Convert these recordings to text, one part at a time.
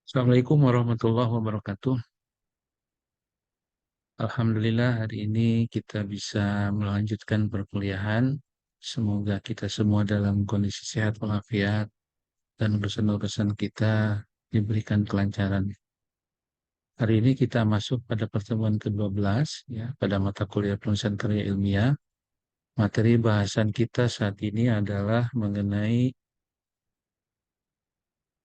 Assalamualaikum warahmatullahi wabarakatuh. Alhamdulillah hari ini kita bisa melanjutkan perkuliahan. Semoga kita semua dalam kondisi sehat walafiat dan urusan-urusan kita diberikan kelancaran. Hari ini kita masuk pada pertemuan ke-12 ya, pada mata kuliah penulisan karya ilmiah. Materi bahasan kita saat ini adalah mengenai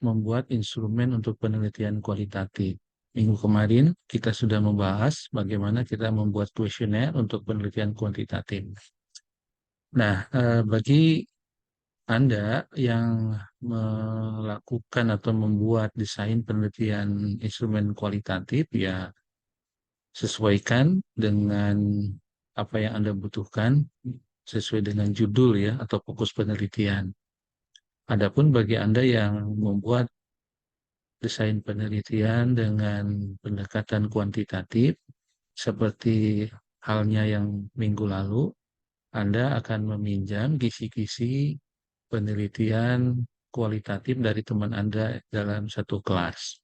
membuat instrumen untuk penelitian kualitatif. Minggu kemarin kita sudah membahas bagaimana kita membuat kuesioner untuk penelitian kuantitatif. Nah, bagi Anda yang melakukan atau membuat desain penelitian instrumen kualitatif, ya sesuaikan dengan apa yang Anda butuhkan sesuai dengan judul ya atau fokus penelitian. Adapun bagi Anda yang membuat desain penelitian dengan pendekatan kuantitatif, seperti halnya yang minggu lalu, Anda akan meminjam kisi-kisi penelitian kualitatif dari teman Anda dalam satu kelas.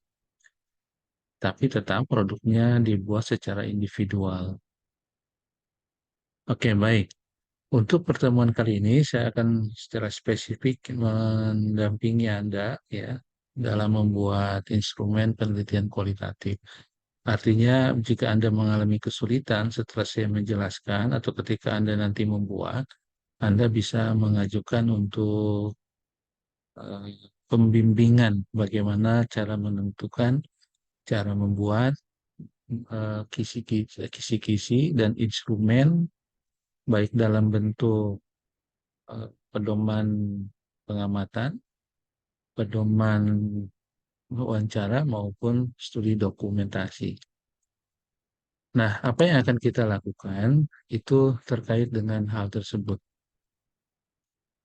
Tapi tetap produknya dibuat secara individual. Oke, baik. Untuk pertemuan kali ini, saya akan secara spesifik mendampingi Anda ya dalam membuat instrumen penelitian kualitatif. Artinya, jika Anda mengalami kesulitan setelah saya menjelaskan atau ketika Anda nanti membuat, Anda bisa mengajukan untuk eh, pembimbingan bagaimana cara menentukan, cara membuat kisi-kisi dan instrumen baik dalam bentuk pedoman pengamatan, pedoman wawancara maupun studi dokumentasi. Nah, apa yang akan kita lakukan itu terkait dengan hal tersebut.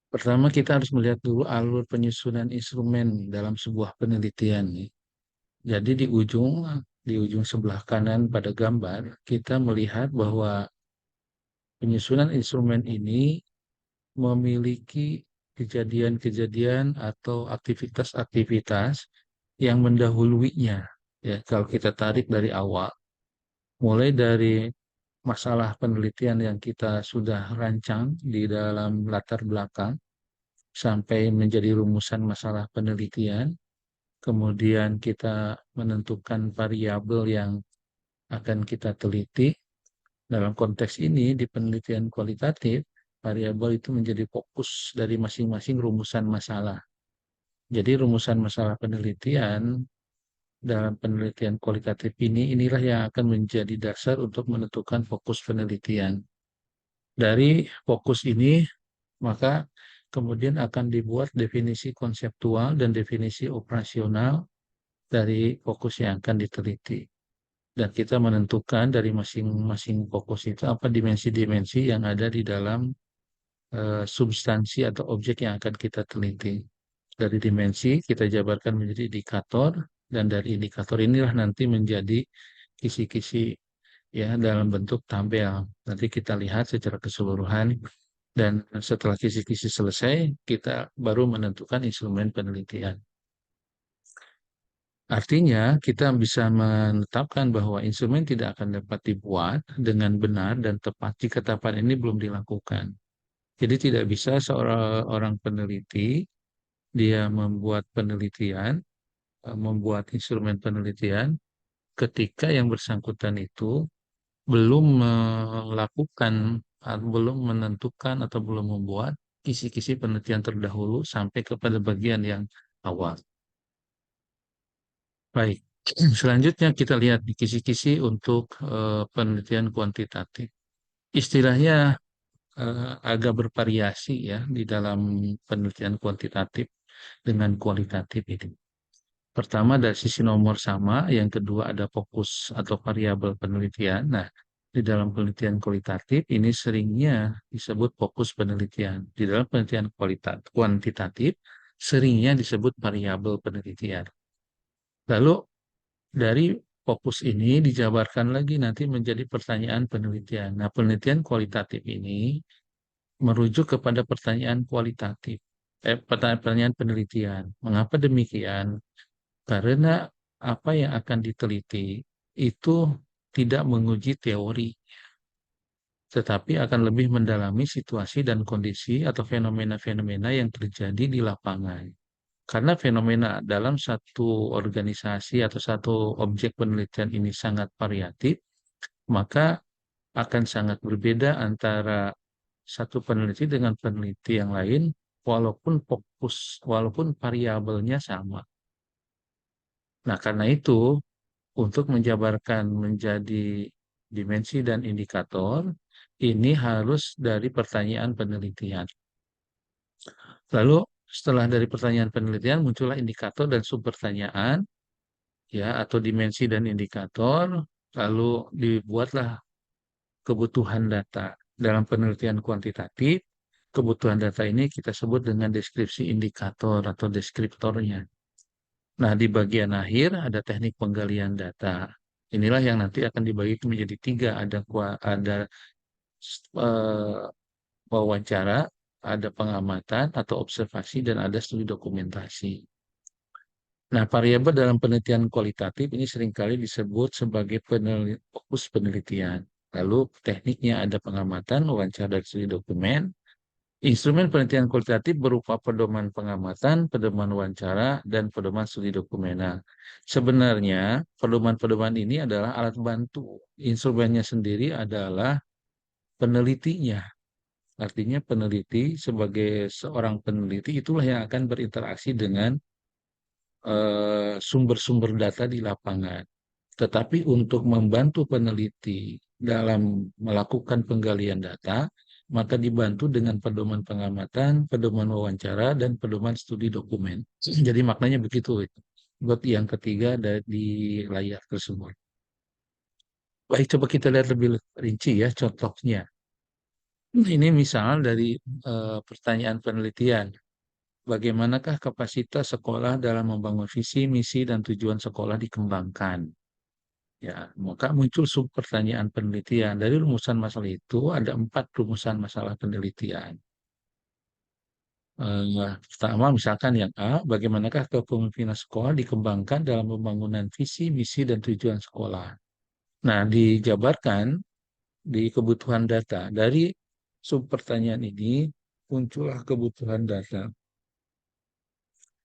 Pertama, kita harus melihat dulu alur penyusunan instrumen dalam sebuah penelitian. Jadi di ujung sebelah kanan pada gambar, kita melihat bahwa penyusunan instrumen ini memiliki kejadian-kejadian atau aktivitas-aktivitas yang mendahuluinya. Ya, kalau kita tarik dari awal, mulai dari masalah penelitian yang kita sudah rancang di dalam latar belakang sampai menjadi rumusan masalah penelitian, kemudian kita menentukan variabel yang akan kita teliti. Dalam konteks ini, di penelitian kualitatif, variabel itu menjadi fokus dari masing-masing rumusan masalah. Jadi rumusan masalah penelitian dalam penelitian kualitatif inilah yang akan menjadi dasar untuk menentukan fokus penelitian. Dari fokus ini, maka kemudian akan dibuat definisi konseptual dan definisi operasional dari fokus yang akan diteliti. Dan kita menentukan dari masing-masing fokus itu apa dimensi-dimensi yang ada di dalam substansi atau objek yang akan kita teliti. Dari dimensi kita jabarkan menjadi indikator, dan dari indikator inilah nanti menjadi kisi-kisi ya dalam bentuk tabel. Nanti kita lihat secara keseluruhan, dan setelah kisi-kisi selesai, kita baru menentukan instrumen penelitian. Artinya, kita bisa menetapkan bahwa instrumen tidak akan dapat dibuat dengan benar dan tepat jika tahapan ini belum dilakukan. Jadi tidak bisa seorang orang peneliti, dia membuat penelitian, membuat instrumen penelitian, ketika yang bersangkutan itu belum melakukan, belum menentukan atau belum membuat kisi-kisi penelitian terdahulu sampai kepada bagian yang awal. Baik, selanjutnya kita lihat di kisi-kisi untuk penelitian kuantitatif. Istilahnya agak bervariasi ya di dalam penelitian kuantitatif dengan kualitatif ini. Pertama dari sisi nomor sama, yang kedua ada fokus atau variabel penelitian. Nah, di dalam penelitian kualitatif ini seringnya disebut fokus penelitian. Di dalam penelitian kuantitatif seringnya disebut variabel penelitian. Lalu dari fokus ini dijabarkan lagi nanti menjadi pertanyaan penelitian. Nah, penelitian kualitatif ini merujuk kepada pertanyaan kualitatif, pertanyaan penelitian. Mengapa demikian? Karena apa yang akan diteliti itu tidak menguji teori, tetapi akan lebih mendalami situasi dan kondisi atau fenomena-fenomena yang terjadi di lapangan. Karena fenomena dalam satu organisasi atau satu objek penelitian ini sangat variatif, maka akan sangat berbeda antara satu peneliti dengan peneliti yang lain, walaupun fokus, walaupun variabelnya sama. Nah, karena itu, untuk menjabarkan menjadi dimensi dan indikator, ini harus dari pertanyaan penelitian. Lalu, setelah dari pertanyaan penelitian, muncullah indikator dan subpertanyaan, ya, atau dimensi dan indikator, lalu dibuatlah kebutuhan data. Dalam penelitian kuantitatif, kebutuhan data ini kita sebut dengan deskripsi indikator atau deskriptornya. Nah, di bagian akhir ada teknik penggalian data. Inilah yang nanti akan dibagi menjadi tiga. Ada eh, wawancara, ada pengamatan atau observasi, dan ada studi dokumentasi. Nah, variabel dalam penelitian kualitatif ini seringkali disebut sebagai fokus penelitian. Lalu tekniknya ada pengamatan, wawancara, dan studi dokumen. Instrumen penelitian kualitatif berupa pedoman pengamatan, pedoman wawancara, dan pedoman studi dokumen. Nah, sebenarnya pedoman-pedoman ini adalah alat bantu. Instrumennya sendiri adalah penelitinya. Artinya peneliti sebagai seorang peneliti itulah yang akan berinteraksi dengan sumber-sumber data di lapangan. Tetapi untuk membantu peneliti dalam melakukan penggalian data, maka dibantu dengan pedoman pengamatan, pedoman wawancara, dan pedoman studi dokumen. Jadi maknanya begitu. Buat yang ketiga ada di layar tersebut. Baik, coba kita lihat lebih rinci ya contohnya. Ini misal dari pertanyaan penelitian. Bagaimanakah kapasitas sekolah dalam membangun visi, misi, dan tujuan sekolah dikembangkan? Ya, maka muncul sub pertanyaan penelitian. Dari rumusan masalah itu ada 4 rumusan masalah penelitian. Pertama, misalkan yang A, bagaimanakah kepemimpinan sekolah dikembangkan dalam pembangunan visi, misi, dan tujuan sekolah. Nah, dijabarkan di kebutuhan data. Dari sub pertanyaan ini muncullah kebutuhan data.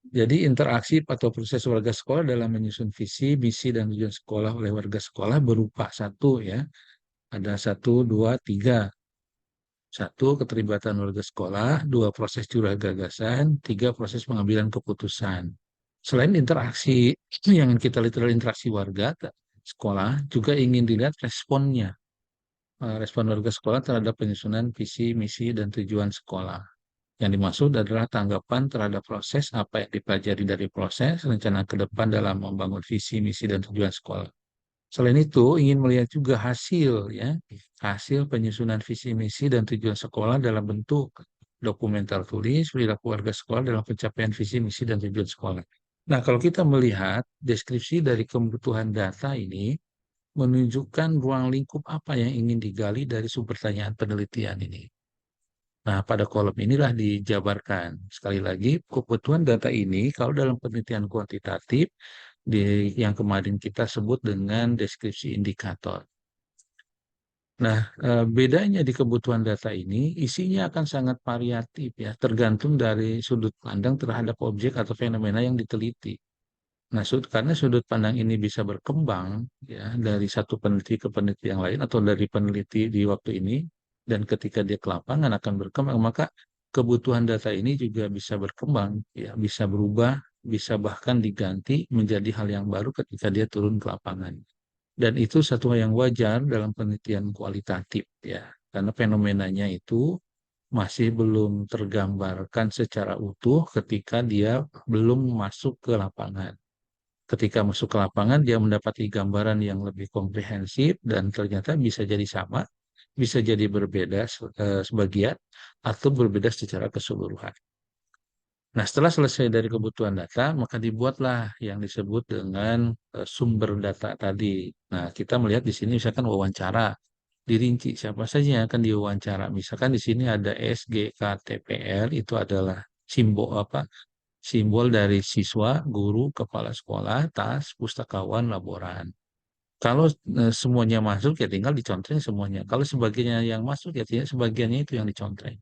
Jadi interaksi atau proses warga sekolah dalam menyusun visi, misi, dan tujuan sekolah oleh warga sekolah berupa satu ya, ada satu, dua, tiga. Satu, keterlibatan warga sekolah. Dua, proses curah gagasan. Tiga, proses pengambilan keputusan. Selain interaksi yang kita lihat adalah interaksi warga sekolah, juga ingin dilihat responnya. Respon warga sekolah terhadap penyusunan visi, misi, dan tujuan sekolah. Yang dimaksud adalah tanggapan terhadap proses, apa yang dipelajari dari proses, rencana ke depan dalam membangun visi, misi, dan tujuan sekolah. Selain itu, ingin melihat juga hasil, ya, hasil penyusunan visi misi dan tujuan sekolah dalam bentuk dokumen tertulis, perilaku warga sekolah dalam pencapaian visi misi dan tujuan sekolah. Nah, kalau kita melihat deskripsi dari kebutuhan data ini menunjukkan ruang lingkup apa yang ingin digali dari sumber pertanyaan penelitian ini. Nah, pada kolom inilah dijabarkan. Sekali lagi, kebutuhan data ini kalau dalam penelitian kuantitatif di yang kemarin kita sebut dengan deskripsi indikator. Nah, bedanya di kebutuhan data ini, isinya akan sangat variatif ya, tergantung dari sudut pandang terhadap objek atau fenomena yang diteliti. Nah, karena sudut pandang ini bisa berkembang ya dari satu peneliti ke peneliti yang lain atau dari peneliti di waktu ini dan ketika dia ke lapangan akan berkembang, maka kebutuhan data ini juga bisa berkembang ya, bisa berubah, bisa bahkan diganti menjadi hal yang baru ketika dia turun ke lapangan. Dan itu satu hal yang wajar dalam penelitian kualitatif ya, karena fenomenanya itu masih belum tergambarkan secara utuh ketika dia belum masuk ke lapangan. Ketika masuk ke lapangan, dia mendapati gambaran yang lebih komprehensif dan ternyata bisa jadi sama, bisa jadi berbeda sebagian, atau berbeda secara keseluruhan. Nah, setelah selesai dari kebutuhan data, maka dibuatlah yang disebut dengan sumber data tadi. Nah, kita melihat di sini misalkan wawancara, dirinci siapa saja yang akan diwawancara. Misalkan di sini ada SGKTPR, itu adalah simbol apa? Simbol dari siswa, guru, kepala sekolah, tas, pustakawan, laboran. Kalau semuanya masuk ya tinggal dicontreng semuanya. Kalau sebagiannya yang masuk ya sebagiannya itu yang dicontreng.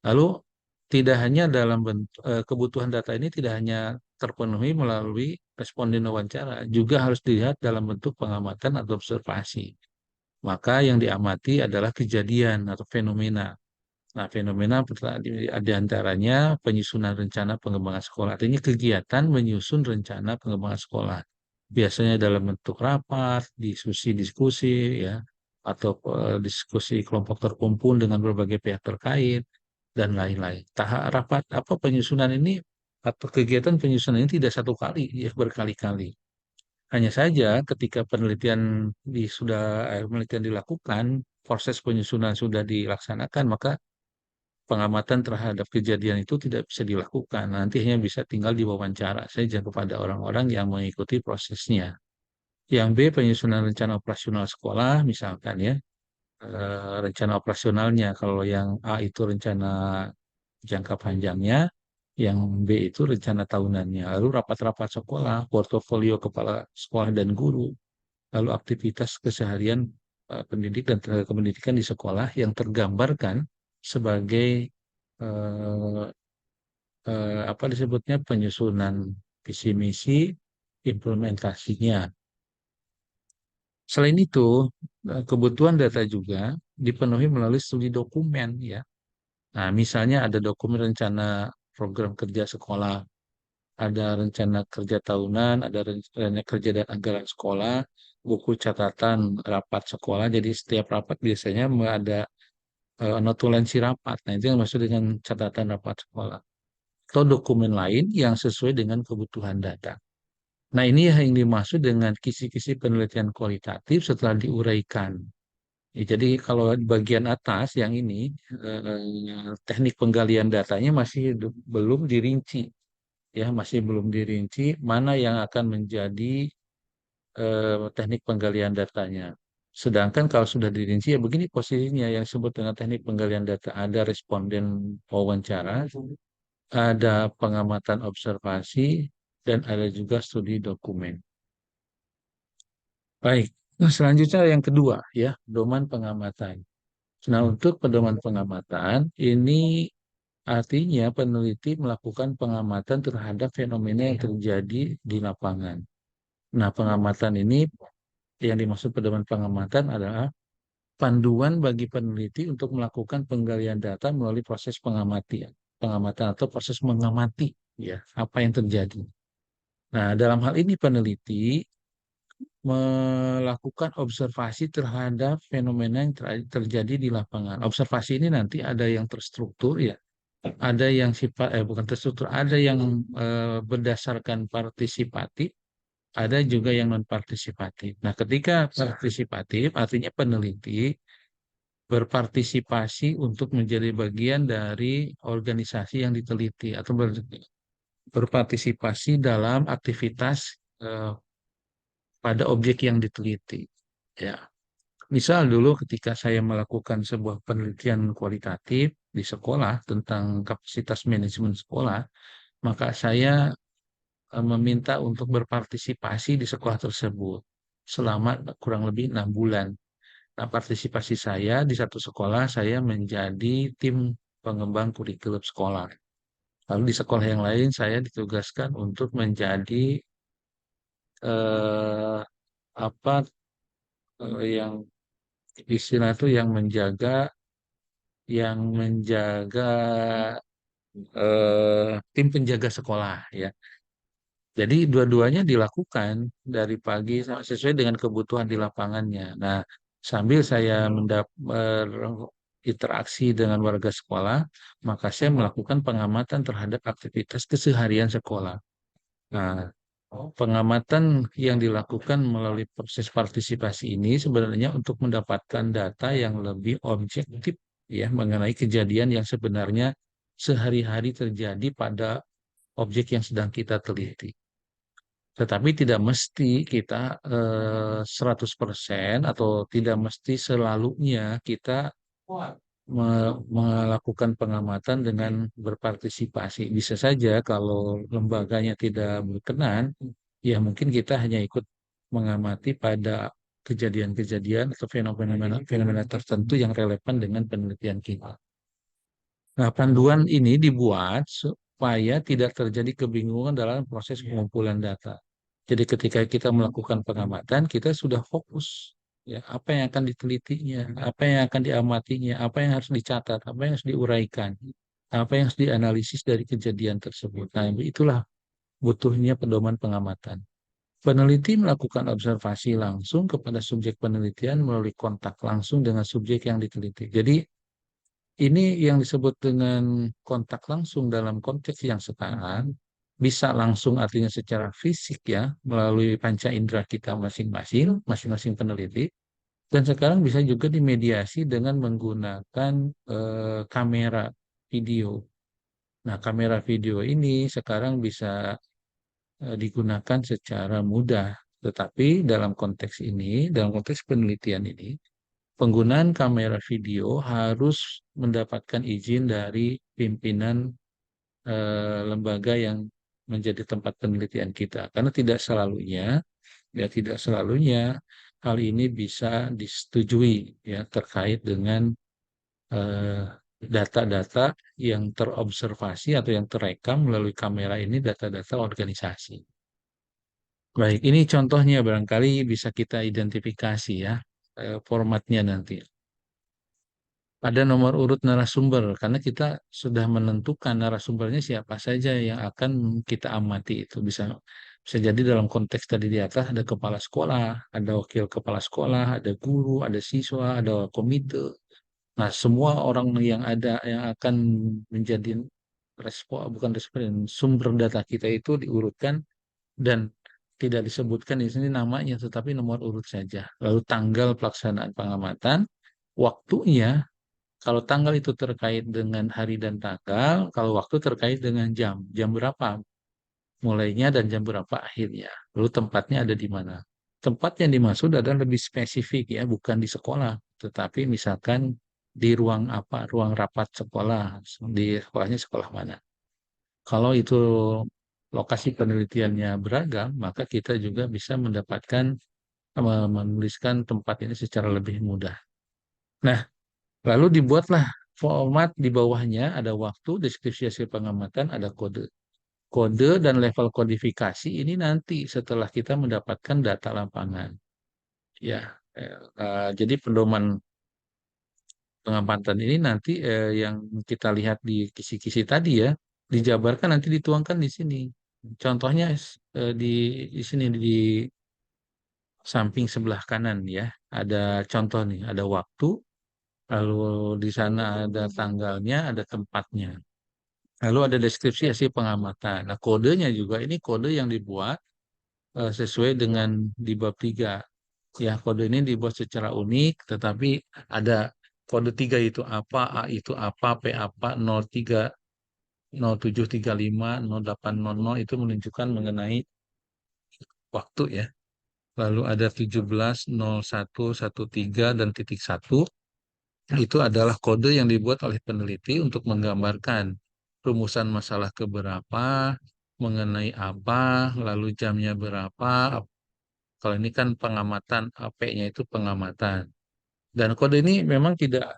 Lalu tidak hanya dalam bentuk kebutuhan data ini tidak hanya terpenuhi melalui responden wawancara, juga harus dilihat dalam bentuk pengamatan atau observasi. Maka yang diamati adalah kejadian atau fenomena. Nah, fenomena di antaranya penyusunan rencana pengembangan sekolah. Artinya kegiatan menyusun rencana pengembangan sekolah. Biasanya dalam bentuk rapat, diskusi-diskusi, ya, atau diskusi kelompok terkumpul dengan berbagai pihak terkait dan lain-lain. Tahap rapat apa penyusunan ini atau kegiatan penyusunan ini tidak satu kali, ya berkali-kali. Hanya saja ketika penelitian dilakukan, proses penyusunan sudah dilaksanakan, maka pengamatan terhadap kejadian itu tidak bisa dilakukan. Nanti hanya bisa tinggal diwawancara saja kepada orang-orang yang mengikuti prosesnya. Yang B, penyusunan rencana operasional sekolah, misalkan ya, rencana operasionalnya. Kalau yang A itu rencana jangka panjangnya, yang B itu rencana tahunannya. Lalu rapat-rapat sekolah, portofolio kepala sekolah dan guru, lalu aktivitas keseharian pendidik dan tenaga kependidikan di sekolah yang tergambarkan sebagai eh, apa disebutnya penyusunan visi misi implementasinya. Selain itu, kebutuhan data juga dipenuhi melalui studi dokumen ya. Nah, misalnya ada dokumen rencana program kerja sekolah, ada rencana kerja tahunan, ada rencana kerja dan anggaran sekolah, buku catatan rapat sekolah. Jadi setiap rapat biasanya ada notulensi rapat. Nah, itu yang maksud dengan catatan rapat sekolah. Atau dokumen lain yang sesuai dengan kebutuhan data. Nah, ini yang dimaksud dengan kisi-kisi penelitian kualitatif setelah diuraikan. Ya, jadi kalau bagian atas yang ini teknik penggalian datanya masih belum dirinci, ya masih belum dirinci mana yang akan menjadi teknik penggalian datanya. Sedangkan kalau sudah dirinci ya begini posisinya yang disebut dengan teknik penggalian data. Ada responden wawancara, ada pengamatan observasi, dan ada juga studi dokumen. Baik, nah, selanjutnya yang kedua ya, pedoman pengamatan. Nah, untuk pedoman pengamatan ini artinya peneliti melakukan pengamatan terhadap fenomena yang terjadi di lapangan. Nah, pengamatan ini yang dimaksud pedoman pengamatan adalah panduan bagi peneliti untuk melakukan penggalian data melalui proses pengamatan atau proses mengamati ya apa yang terjadi. Nah, dalam hal ini peneliti melakukan observasi terhadap fenomena yang terjadi di lapangan. Observasi ini nanti ada yang terstruktur ya, ada yang bukan terstruktur, ada yang berdasarkan partisipatif, ada juga yang non partisipatif. Nah, ketika partisipatif artinya peneliti berpartisipasi untuk menjadi bagian dari organisasi yang diteliti atau berpartisipasi dalam aktivitas pada objek yang diteliti. Ya, misal dulu ketika saya melakukan sebuah penelitian kualitatif di sekolah tentang kapasitas manajemen sekolah, maka saya meminta untuk berpartisipasi di sekolah tersebut selama kurang lebih 6 bulan. Nah, partisipasi saya di satu sekolah, saya menjadi tim pengembang kurikulum sekolah. Lalu di sekolah yang lain, saya ditugaskan untuk menjadi eh, apa yang istilah itu yang menjaga tim penjaga sekolah ya. Jadi dua-duanya dilakukan dari pagi sesuai dengan kebutuhan di lapangannya. Nah, sambil saya berinteraksi dengan warga sekolah, maka saya melakukan pengamatan terhadap aktivitas keseharian sekolah. Nah, pengamatan yang dilakukan melalui proses partisipasi ini sebenarnya untuk mendapatkan data yang lebih objektif ya mengenai kejadian yang sebenarnya sehari-hari terjadi pada objek yang sedang kita teliti. Tetapi tidak mesti kita 100% atau tidak mesti selalunya kita melakukan pengamatan dengan berpartisipasi. Bisa saja kalau lembaganya tidak berkenan, ya mungkin kita hanya ikut mengamati pada kejadian-kejadian atau fenomena tertentu yang relevan dengan penelitian kita. Nah, panduan ini dibuat supaya tidak terjadi kebingungan dalam proses pengumpulan data. Jadi ketika kita melakukan pengamatan, kita sudah fokus ya apa yang akan ditelitinya, apa yang akan diamatinya, apa yang harus dicatat, apa yang harus diuraikan, apa yang harus dianalisis dari kejadian tersebut. Nah, itulah butuhnya pedoman pengamatan. Peneliti melakukan observasi langsung kepada subjek penelitian melalui kontak langsung dengan subjek yang diteliti. Jadi ini yang disebut dengan kontak langsung dalam konteks yang sekarang, bisa langsung artinya secara fisik ya, melalui panca indera kita masing-masing, masing-masing peneliti, dan sekarang bisa juga dimediasi dengan menggunakan kamera video. Nah, kamera video ini sekarang bisa digunakan secara mudah, tetapi dalam konteks ini, dalam konteks penelitian ini, penggunaan kamera video harus mendapatkan izin dari pimpinan lembaga yang menjadi tempat penelitian kita. Karena tidak selalunya, ya tidak selalunya hal ini bisa disetujui ya terkait dengan eh, data-data yang terobservasi atau yang terekam melalui kamera ini data-data organisasi. Baik, ini contohnya barangkali bisa kita identifikasi ya formatnya nanti. Ada nomor urut narasumber karena kita sudah menentukan narasumbernya siapa saja yang akan kita amati itu bisa jadi dalam konteks tadi di atas ada kepala sekolah, ada wakil kepala sekolah, ada guru, ada siswa, ada komite. Nah, semua orang yang ada yang akan menjadi bukan respon sumber data kita itu diurutkan dan tidak disebutkan di sini namanya tetapi nomor urut saja. Lalu tanggal pelaksanaan pengamatan, waktunya kalau tanggal itu terkait dengan hari dan tanggal, kalau waktu terkait dengan jam, jam berapa mulainya dan jam berapa akhirnya. Lalu tempatnya ada di mana? Tempat yang dimaksud adalah lebih spesifik ya, bukan di sekolah, tetapi misalkan di ruang apa, ruang rapat sekolah, di sekolahnya sekolah mana. Kalau itu lokasi penelitiannya beragam, maka kita juga bisa mendapatkan menuliskan tempat ini secara lebih mudah. Nah, lalu dibuatlah format di bawahnya ada waktu, deskripsi hasil pengamatan, ada kode. Kode dan level kodifikasi ini nanti setelah kita mendapatkan data lapangan. Ya, jadi pedoman pengamatan ini nanti yang kita lihat di kisi-kisi tadi ya, dijabarkan nanti dituangkan di sini. Contohnya di sini di samping sebelah kanan ya, ada contoh nih, ada waktu, lalu di sana ada tanggalnya, ada tempatnya. Lalu ada deskripsi hasil pengamatan. Nah, kodenya juga ini kode yang dibuat sesuai dengan di bab 3. Ya, kode ini dibuat secara unik, tetapi ada kode 3 itu apa, A itu apa, P apa, 03, 0735, 0800 itu menunjukkan mengenai waktu ya. Lalu ada 170113 dan titik 1 itu adalah kode yang dibuat oleh peneliti untuk menggambarkan rumusan masalah keberapa, mengenai apa, lalu jamnya berapa. Kalau ini kan pengamatan, AP-nya itu pengamatan. Dan kode ini memang tidak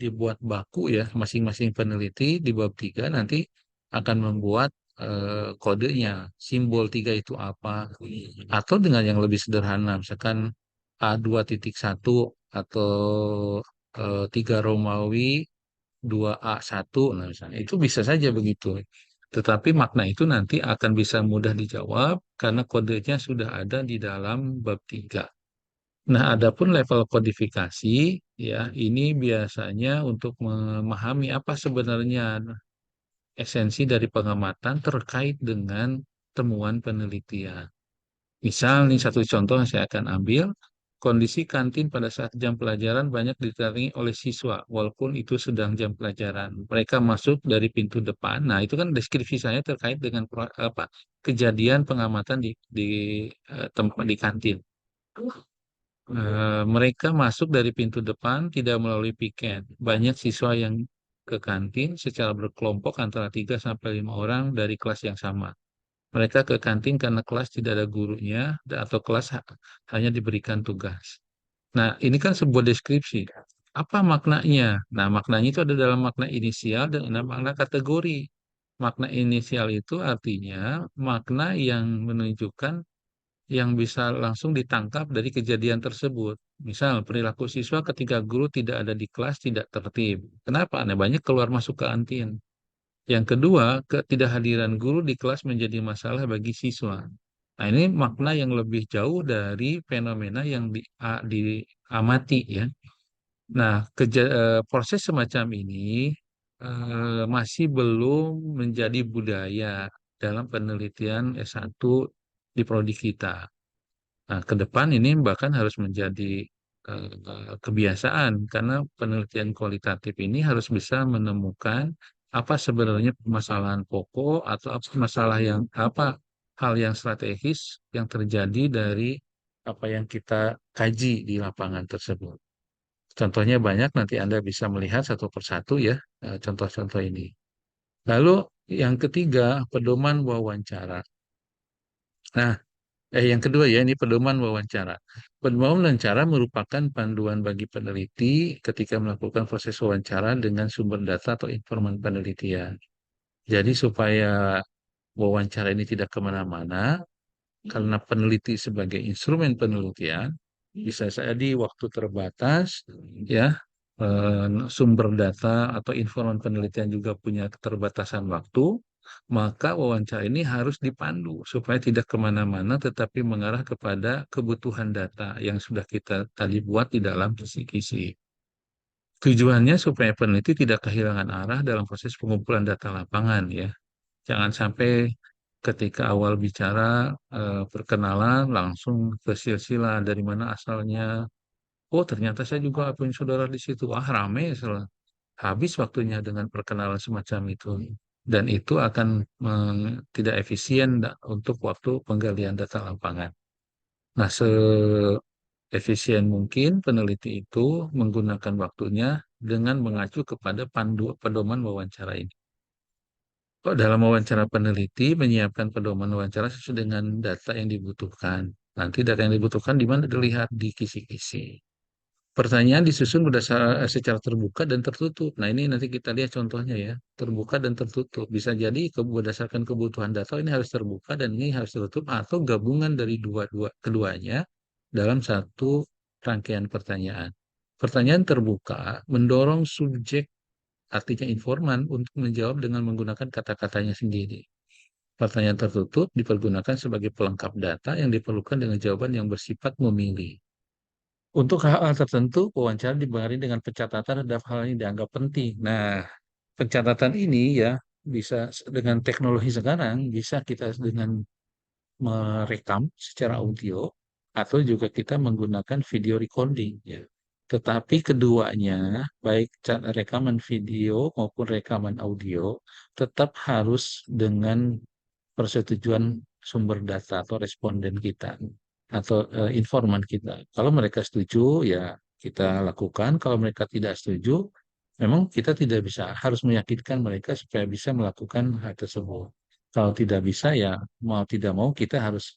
dibuat baku ya, masing-masing peneliti di bab 3 nanti akan membuat kodenya, simbol 3 itu apa, atau dengan yang lebih sederhana, misalkan A2.1 atau 3 Romawi 2A1, nah misalnya, itu bisa saja begitu. Tetapi makna itu nanti akan bisa mudah dijawab karena kodenya sudah ada di dalam bab 3. Nah, adapun level kodifikasi, ya, ini biasanya untuk memahami apa sebenarnya esensi dari pengamatan terkait dengan temuan penelitian. Misal, nih satu contoh yang saya akan ambil, kondisi kantin pada saat jam pelajaran banyak didatangi oleh siswa, walaupun itu sedang jam pelajaran. Mereka masuk dari pintu depan. Nah, itu kan deskripsi saya terkait dengan kejadian pengamatan di tempat di kantin. Mereka masuk dari pintu depan tidak melalui piket. Banyak siswa yang ke kantin secara berkelompok antara 3 sampai 5 orang dari kelas yang sama. Mereka ke kantin karena kelas tidak ada gurunya atau kelas hanya diberikan tugas. Nah, ini kan sebuah deskripsi. Apa maknanya? Nah, maknanya itu ada dalam makna inisial dan ada makna kategori. Makna inisial itu artinya makna yang menunjukkan yang bisa langsung ditangkap dari kejadian tersebut. Misal, perilaku siswa ketika guru tidak ada di kelas tidak tertib. Kenapa? Nah, banyak keluar masuk ke kantin. Yang kedua, ketidakhadiran guru di kelas menjadi masalah bagi siswa. Nah, ini makna yang lebih jauh dari fenomena yang diamati ya. Nah, proses semacam ini masih belum menjadi budaya dalam penelitian S1 di prodi kita. Nah, ke depan ini bahkan harus menjadi kebiasaan karena penelitian kualitatif ini harus bisa menemukan apa sebenarnya permasalahan pokok atau apa masalah yang apa hal yang strategis yang terjadi dari apa yang kita kaji di lapangan tersebut. Contohnya banyak, nanti Anda bisa melihat satu persatu ya contoh-contoh ini. Lalu yang ketiga, pedoman wawancara. Nah, yang kedua ya, ini pedoman wawancara. Pedoman wawancara merupakan panduan bagi peneliti ketika melakukan proses wawancara dengan sumber data atau informan penelitian. Jadi supaya wawancara ini tidak kemana-mana, karena peneliti sebagai instrumen penelitian, bisa jadi waktu terbatas, ya, sumber data atau informan penelitian juga punya keterbatasan waktu, maka wawancara ini harus dipandu supaya tidak kemana-mana, tetapi mengarah kepada kebutuhan data yang sudah kita tadi buat di dalam kisi-kisi. Tujuannya supaya peneliti tidak kehilangan arah dalam proses pengumpulan data lapangan, ya. Jangan sampai ketika awal bicara perkenalan langsung ke silsilah dari mana asalnya. Oh, ternyata saya juga punya saudara di situ. Ah, rame, habis waktunya dengan perkenalan semacam itu. Dan itu akan tidak efisien untuk waktu penggalian data lapangan. Nah, seefisien mungkin peneliti itu menggunakan waktunya dengan mengacu kepada pedoman wawancara ini. Kok dalam wawancara peneliti menyiapkan pedoman wawancara sesuai dengan data yang dibutuhkan. Nanti data yang dibutuhkan di mana dilihat di kisi-kisi. Pertanyaan disusun secara terbuka dan tertutup. Nah, ini nanti kita lihat contohnya ya. Terbuka dan tertutup. Bisa jadi berdasarkan kebutuhan data ini harus terbuka dan ini harus tertutup atau gabungan dari keduanya dalam satu rangkaian pertanyaan. Pertanyaan terbuka mendorong subjek, artinya informan, untuk menjawab dengan menggunakan kata-katanya sendiri. Pertanyaan tertutup dipergunakan sebagai pelengkap data yang diperlukan dengan jawaban yang bersifat memilih. Untuk hal-hal tertentu, wawancara dibarengi dengan pencatatan terhadap hal yang dianggap penting. Nah, pencatatan ini ya bisa dengan teknologi sekarang bisa kita dengan merekam secara audio atau juga kita menggunakan video recording ya. Tetapi keduanya, baik rekaman video maupun rekaman audio, tetap harus dengan persetujuan sumber data atau responden kita atau informan kita. Kalau mereka setuju, ya kita lakukan. Kalau mereka tidak setuju, memang kita tidak bisa, harus meyakinkan mereka supaya bisa melakukan hal tersebut. Kalau tidak bisa, ya mau tidak mau kita harus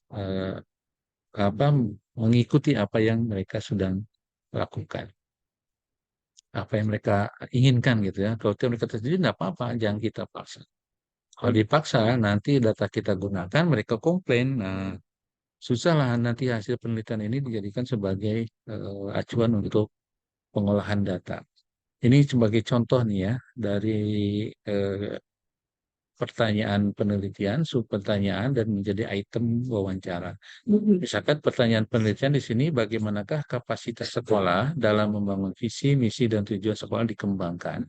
apa mengikuti apa yang mereka sedang lakukan, apa yang mereka inginkan gitu ya. Kalau mereka setuju, tidak apa-apa, jangan kita paksa. Kalau dipaksa, nanti data kita gunakan, mereka komplain. Nah, susah lah nanti hasil penelitian ini dijadikan sebagai acuan untuk pengolahan data. Ini sebagai contoh nih ya, dari eh, pertanyaan penelitian, subpertanyaan, dan menjadi item wawancara. Misalkan pertanyaan penelitian di sini, bagaimanakah kapasitas sekolah dalam membangun visi, misi, dan tujuan sekolah dikembangkan?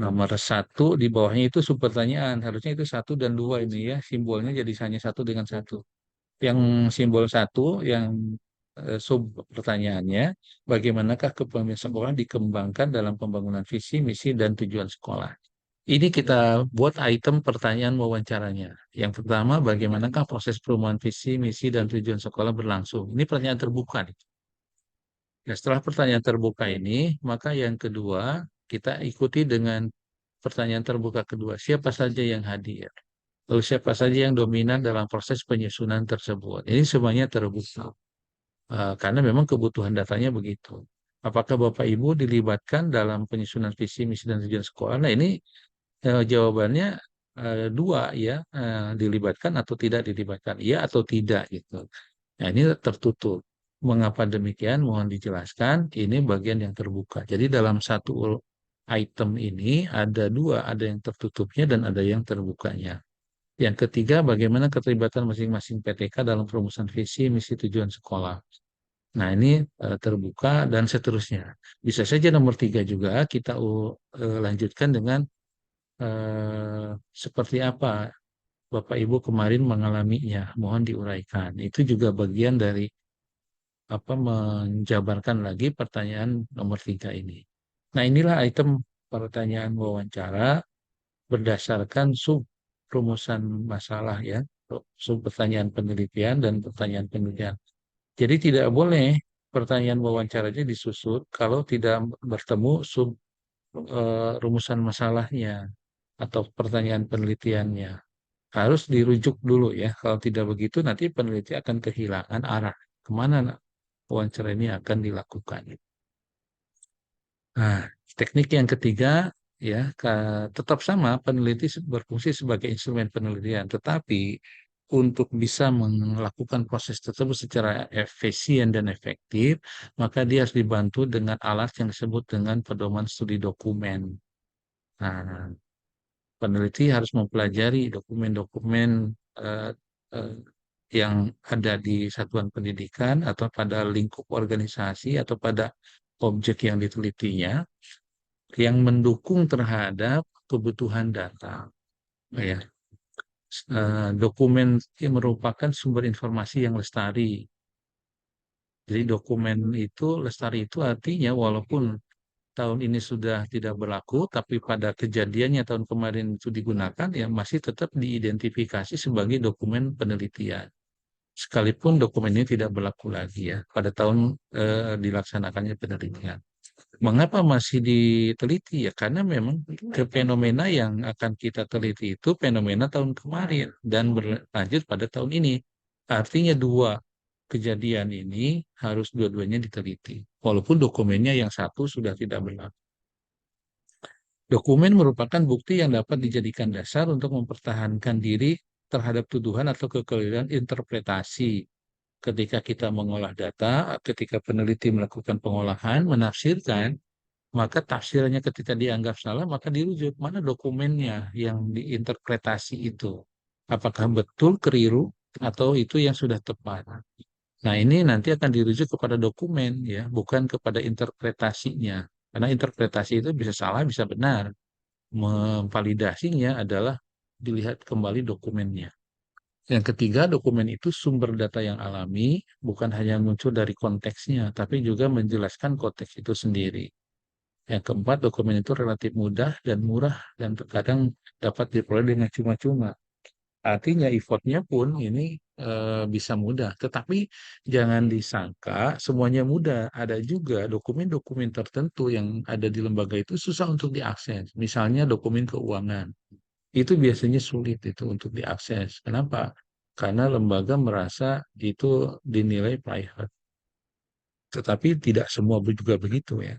Nomor satu di bawahnya itu subpertanyaan. Harusnya itu satu dan dua ini ya. Simbolnya jadi hanya satu dengan satu. Yang simbol satu, yang sub pertanyaannya, bagaimanakah kepemimpinan sekolah dikembangkan dalam pembangunan visi, misi, dan tujuan sekolah. Ini kita buat item pertanyaan wawancaranya. Yang pertama, bagaimanakah proses perubahan visi, misi, dan tujuan sekolah berlangsung. Ini pertanyaan terbuka nih. Nah, setelah pertanyaan terbuka ini, maka yang kedua kita ikuti dengan pertanyaan terbuka kedua. Siapa saja yang hadir? Lalu siapa saja yang dominan dalam proses penyusunan tersebut? Ini semuanya terbuka. Karena memang kebutuhan datanya begitu. Apakah Bapak Ibu dilibatkan dalam penyusunan visi, misi, dan tujuan sekolah? Nah, ini jawabannya dua ya, dilibatkan atau tidak dilibatkan, iya atau tidak gitu. Nah, ini tertutup. Mengapa demikian? Mohon dijelaskan. Ini bagian yang terbuka. Jadi dalam satu item ini ada dua, ada yang tertutupnya dan ada yang terbukanya. Yang ketiga, bagaimana keterlibatan masing-masing PTK dalam perumusan visi, misi, tujuan sekolah. Nah, ini terbuka dan seterusnya. Bisa saja nomor tiga juga kita lanjutkan dengan seperti apa Bapak Ibu kemarin mengalaminya. Mohon diuraikan. Itu juga bagian dari apa menjabarkan lagi pertanyaan nomor tiga ini. Nah, inilah item pertanyaan wawancara berdasarkan sub rumusan masalah ya, sub pertanyaan penelitian dan pertanyaan penelitian. Jadi tidak boleh pertanyaan wawancaranya disusun kalau tidak bertemu sub rumusan masalahnya atau pertanyaan penelitiannya. Harus dirujuk dulu ya. Kalau tidak begitu nanti peneliti akan kehilangan arah kemana wawancara ini akan dilakukan. Nah, teknik yang ketiga ya tetap sama peneliti berfungsi sebagai instrumen penelitian, tetapi untuk bisa melakukan proses tersebut secara efisien dan efektif, maka dia harus dibantu dengan alat yang disebut dengan pedoman studi dokumen. Nah, peneliti harus mempelajari dokumen-dokumen eh, eh, yang ada di satuan pendidikan atau pada lingkup organisasi atau pada objek yang ditelitinya yang mendukung terhadap kebutuhan data. Ya, dokumen yang merupakan sumber informasi yang lestari. Jadi dokumen itu lestari itu artinya walaupun tahun ini sudah tidak berlaku, tapi pada kejadiannya tahun kemarin itu digunakan, ya masih tetap diidentifikasi sebagai dokumen penelitian. Sekalipun dokumen ini tidak berlaku lagi ya pada tahun dilaksanakannya penelitian. Mengapa masih diteliti ya? Karena memang ke fenomena yang akan kita teliti itu fenomena tahun kemarin dan berlanjut pada tahun ini. Artinya dua kejadian ini harus dua-duanya diteliti. Walaupun dokumennya yang satu sudah tidak berlaku. Dokumen merupakan bukti yang dapat dijadikan dasar untuk mempertahankan diri terhadap tuduhan atau kekeliruan interpretasi ketika kita mengolah data, ketika peneliti melakukan pengolahan, menafsirkan, maka tafsirannya ketika dianggap salah, maka dirujuk mana dokumennya yang diinterpretasi itu. Apakah betul keliru atau itu yang sudah tepat. Nah, ini nanti akan dirujuk kepada dokumen ya, bukan kepada interpretasinya. Karena interpretasi itu bisa salah, bisa benar. Memvalidasinya adalah dilihat kembali dokumennya. Yang ketiga, dokumen itu sumber data yang alami, bukan hanya muncul dari konteksnya, tapi juga menjelaskan konteks itu sendiri. Yang keempat, dokumen itu relatif mudah dan murah dan terkadang dapat diperoleh dengan cuma-cuma. Artinya effortnya pun ini bisa mudah. Tetapi jangan disangka semuanya mudah. Ada juga dokumen-dokumen tertentu yang ada di lembaga itu susah untuk diakses. Misalnya dokumen keuangan. Itu biasanya sulit itu untuk diakses. Kenapa? Karena lembaga merasa itu dinilai private. Tetapi tidak semua juga begitu ya.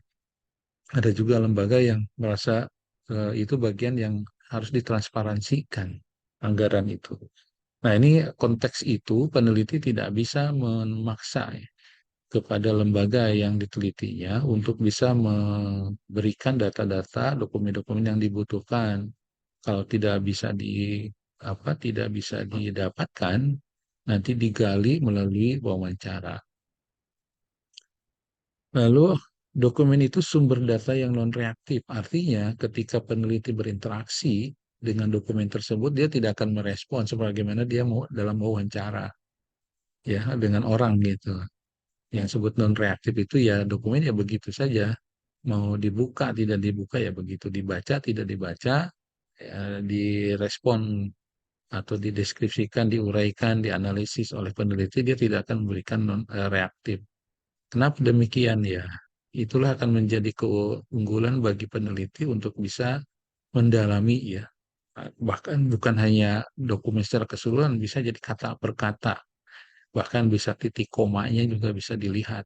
Ada juga lembaga yang merasa itu bagian yang harus ditransparansikan anggaran itu. Nah, ini konteks itu peneliti tidak bisa memaksa ya, kepada lembaga yang ditelitinya untuk bisa memberikan data-data, dokumen-dokumen yang dibutuhkan. Kalau tidak bisa tidak bisa didapatkan, nanti digali melalui wawancara. Lalu dokumen itu sumber data yang non-reaktif, artinya ketika peneliti berinteraksi dengan dokumen tersebut, dia tidak akan merespon sebagaimana dia mau dalam wawancara ya dengan orang gitu. Yang sebut non-reaktif itu ya dokumen ya begitu saja, mau dibuka tidak dibuka ya begitu, dibaca tidak dibaca, ya, direspon atau dideskripsikan, diuraikan, dianalisis oleh peneliti, dia tidak akan memberikan reaktif. Kenapa demikian ya? Itulah akan menjadi keunggulan bagi peneliti untuk bisa mendalami ya. Bahkan bukan hanya dokumen secara keseluruhan, bisa jadi kata per kata. Bahkan bisa titik komanya juga bisa dilihat.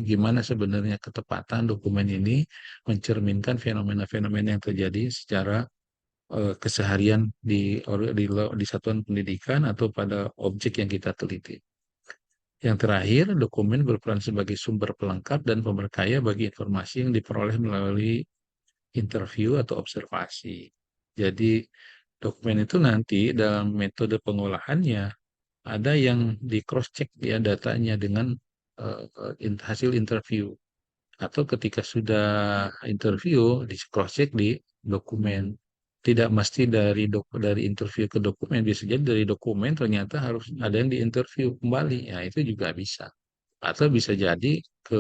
Gimana sebenarnya ketepatan dokumen ini mencerminkan fenomena-fenomena yang terjadi secara keseharian di satuan pendidikan atau pada objek yang kita teliti. Yang terakhir, dokumen berperan sebagai sumber pelengkap dan pemberkaya bagi informasi yang diperoleh melalui interview atau observasi. Jadi, dokumen itu nanti dalam metode pengolahannya ada yang di cross check ya datanya dengan hasil interview, atau ketika sudah interview di cross check di dokumen. Tidak mesti dari interview ke dokumen, bisa jadi dari dokumen ternyata harus ada yang diinterview kembali, ya itu juga bisa. Atau bisa jadi ke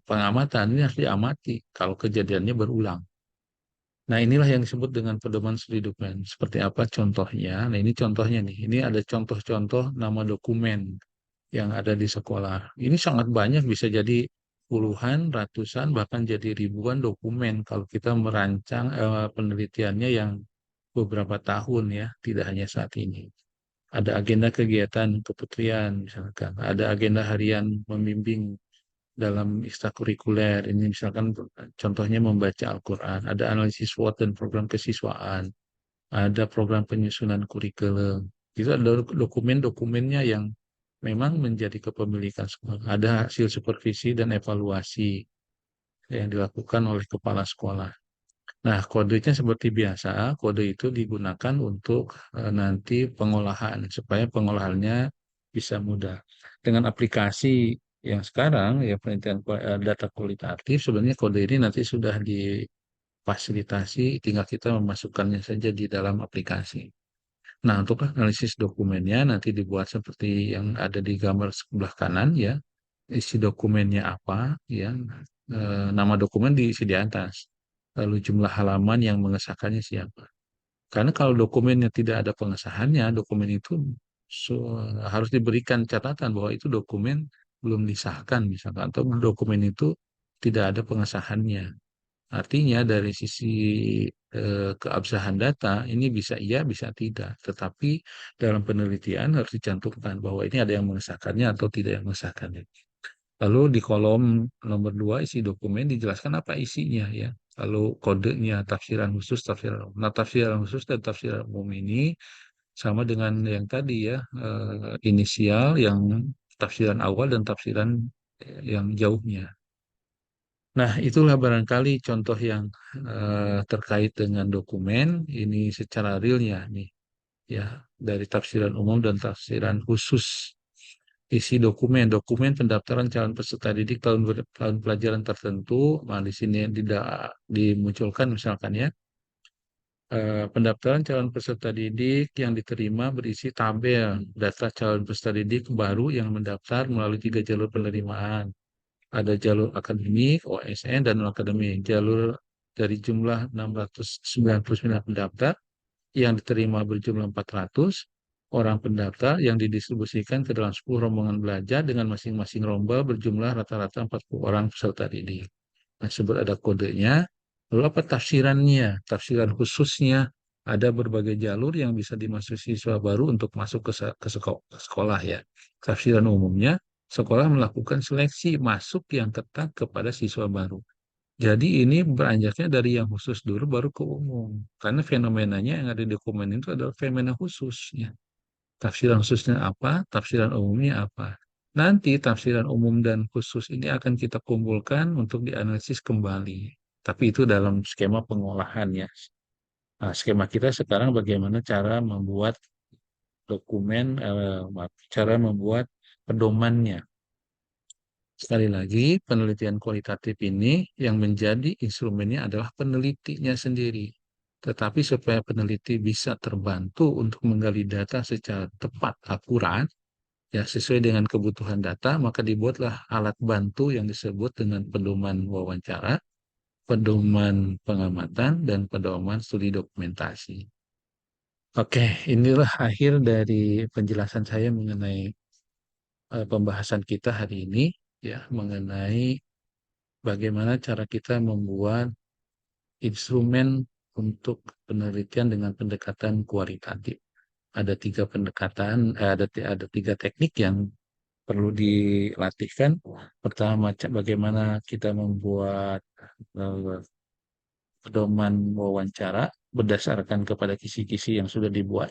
pengamatan, ini harus diamati kalau kejadiannya berulang. Nah, inilah yang disebut dengan pedoman studi dokumen. Seperti apa contohnya? Nah, ini contohnya nih. Ini ada contoh-contoh nama dokumen yang ada di sekolah. Ini sangat banyak, bisa jadi puluhan, ratusan, bahkan jadi ribuan dokumen kalau kita merancang penelitiannya yang beberapa tahun ya, tidak hanya saat ini. Ada agenda kegiatan keputrian misalkan, ada agenda harian membimbing dalam ekstrakurikuler. Ini misalkan contohnya membaca Al-Quran, ada analisis SWOT dan program kesiswaan, ada program penyusunan kurikulum. Itu ada dokumen-dokumennya yang memang menjadi kepemilikan sekolah. Ada hasil supervisi dan evaluasi yang dilakukan oleh kepala sekolah. Nah, kodenya seperti biasa, kode itu digunakan untuk nanti pengolahan, supaya pengolahannya bisa mudah. Dengan aplikasi yang sekarang, ya penelitian data kualitatif, sebenarnya kode ini nanti sudah difasilitasi, tinggal kita memasukkannya saja di dalam aplikasi. Nah, untuk analisis dokumennya nanti dibuat seperti yang ada di gambar sebelah kanan ya. Isi dokumennya apa ya. Nama dokumen diisi di atas. Lalu jumlah halaman yang mengesahkannya siapa. Karena kalau dokumennya tidak ada pengesahannya, dokumen itu harus diberikan catatan bahwa itu dokumen belum disahkan misalkan, atau dokumen itu tidak ada pengesahannya. Artinya dari sisi keabsahan data ini bisa iya, bisa tidak. Tetapi dalam penelitian harus dicantumkan bahwa ini ada yang mengesahkannya atau tidak yang mengesahkannya. Lalu di kolom nomor 2 isi dokumen dijelaskan apa isinya ya. Lalu kodenya tafsiran khusus, tafsiran umum. Nah, tafsiran khusus dan tafsiran umum ini sama dengan yang tadi ya, inisial yang tafsiran awal dan tafsiran yang jauhnya. Nah, itulah barangkali contoh yang terkait dengan dokumen ini secara realnya nih ya, dari tafsiran umum dan tafsiran khusus. Isi dokumen pendaftaran calon peserta didik tahun pelajaran tertentu. Nah, di sini tidak dimunculkan misalkan ya, pendaftaran calon peserta didik yang diterima berisi tabel data calon peserta didik baru yang mendaftar melalui 3 jalur penerimaan. Ada jalur akademik, OSN, dan non-akademik. Jalur dari jumlah 699 pendaftar yang diterima berjumlah 400 orang pendaftar yang didistribusikan ke dalam 10 rombongan belajar dengan masing-masing lomba berjumlah rata-rata 40 orang peserta didik. Nah, sebut ada kodenya. Lalu apa tafsirannya? Tafsiran khususnya ada berbagai jalur yang bisa dimasuki siswa baru untuk masuk ke sekolah ya. Tafsiran umumnya, sekolah melakukan seleksi masuk yang ketat kepada siswa baru. Jadi ini beranjaknya dari yang khusus dulu baru ke umum. Karena fenomenanya yang ada di dokumen itu adalah fenomena khususnya. Tafsiran khususnya apa? Tafsiran umumnya apa? Nanti tafsiran umum dan khusus ini akan kita kumpulkan untuk dianalisis kembali. Tapi itu dalam skema pengolahannya. Nah, skema kita sekarang bagaimana cara membuat dokumen, cara membuat pedomannya. Sekali lagi, penelitian kualitatif ini yang menjadi instrumennya adalah penelitinya sendiri. Tetapi supaya peneliti bisa terbantu untuk menggali data secara tepat, akurat, ya sesuai dengan kebutuhan data, maka dibuatlah alat bantu yang disebut dengan pedoman wawancara, pedoman pengamatan, dan pedoman studi dokumentasi. Oke, inilah akhir dari penjelasan saya mengenai pembahasan kita hari ini. ya mengenai bagaimana cara kita membuat instrumen untuk penelitian dengan pendekatan kualitatif. Ada tiga pendekatan, ada tiga teknik yang perlu dilatihkan. Pertama, bagaimana kita membuat eh, pedoman wawancara berdasarkan kepada kisi-kisi yang sudah dibuat.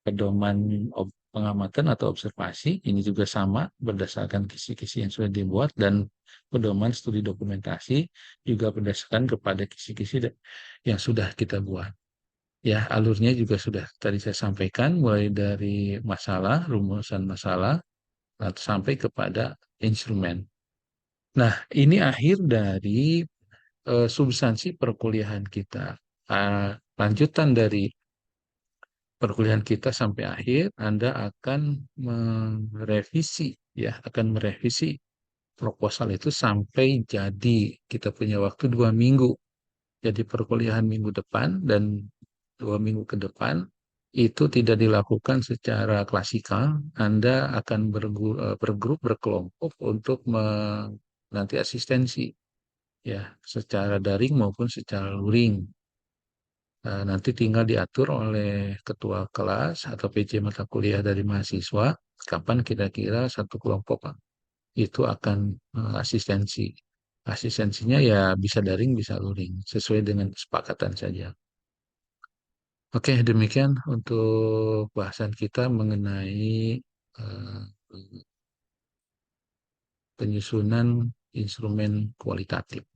Pedoman pengamatan atau observasi ini juga sama berdasarkan kisi-kisi yang sudah dibuat, dan pedoman studi dokumentasi juga berdasarkan kepada kisi-kisi yang sudah kita buat. Ya, alurnya juga sudah tadi saya sampaikan, mulai dari masalah, rumusan masalah, sampai kepada instrumen. Nah, ini akhir dari substansi perkuliahan kita. Lanjutan dari perkuliahan kita sampai akhir, Anda akan merevisi, ya, akan merevisi proposal itu sampai jadi. Kita punya waktu 2 minggu. Jadi perkuliahan minggu depan dan 2 minggu ke depan itu tidak dilakukan secara klasikal. Anda akan bergrup, berkelompok untuk nanti asistensi, ya, secara daring maupun secara luring. Nanti tinggal diatur oleh ketua kelas atau PJ mata kuliah dari mahasiswa kapan kira-kira satu kelompok itu akan asistensi. Asistensinya ya bisa daring, bisa luring, sesuai dengan kesepakatan saja. Oke, demikian untuk bahasan kita mengenai eh, penyusunan instrumen kualitatif.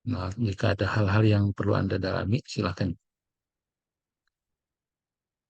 Nah, jika ada hal-hal yang perlu Anda dalami, silakan